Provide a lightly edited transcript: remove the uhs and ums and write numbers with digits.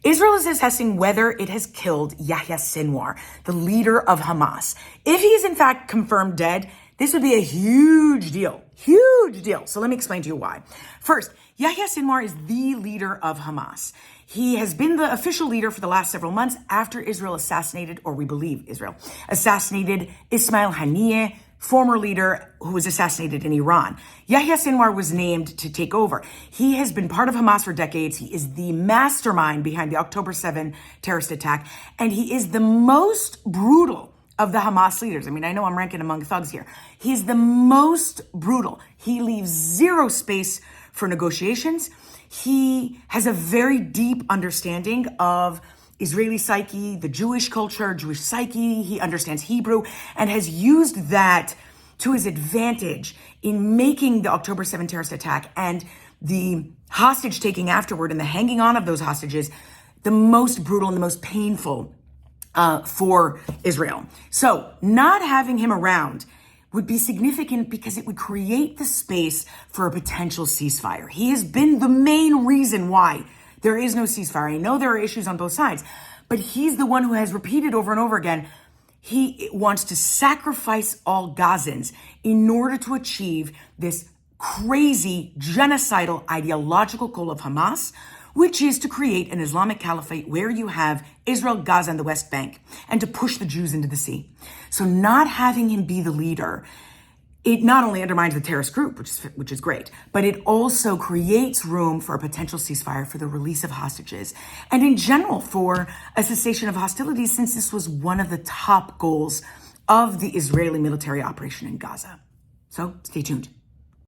Israel is assessing whether it has killed Yahya Sinwar, the leader of Hamas. If he is in fact confirmed dead, this would be a huge deal. Huge deal. So let me explain to you why. First, Yahya Sinwar is the leader of Hamas. He has been the official leader for the last several months after Israel assassinated, or we believe Israel, assassinated Ismail Haniyeh, former leader who was assassinated in Iran. Yahya Sinwar was named to take over. He has been part of Hamas for decades. He is the mastermind behind the October 7 terrorist attack, and he is the most brutal of the Hamas leaders. I mean, I know I'm ranking among thugs here. He's the most brutal. He leaves zero space for negotiations. He has a very deep understanding of Israeli psyche, the Jewish culture, Jewish psyche. He understands Hebrew and has used that to his advantage in making the October 7 terrorist attack and the hostage taking afterward and the hanging on of those hostages the most brutal and the most painful for Israel. So not having him around would be significant because it would create the space for a potential ceasefire. He has been the main reason why there is no ceasefire. I know there are issues on both sides, but he's the one who has repeated over and over again, he wants to sacrifice all Gazans in order to achieve this crazy genocidal ideological goal of Hamas, which is to create an Islamic caliphate where you have Israel, Gaza, and the West Bank, and to push the Jews into the sea. So not having him be the leader, it not only undermines the terrorist group, which is great, but it also creates room for a potential ceasefire, for the release of hostages, and in general for a cessation of hostilities, since this was one of the top goals of the Israeli military operation in Gaza. So stay tuned.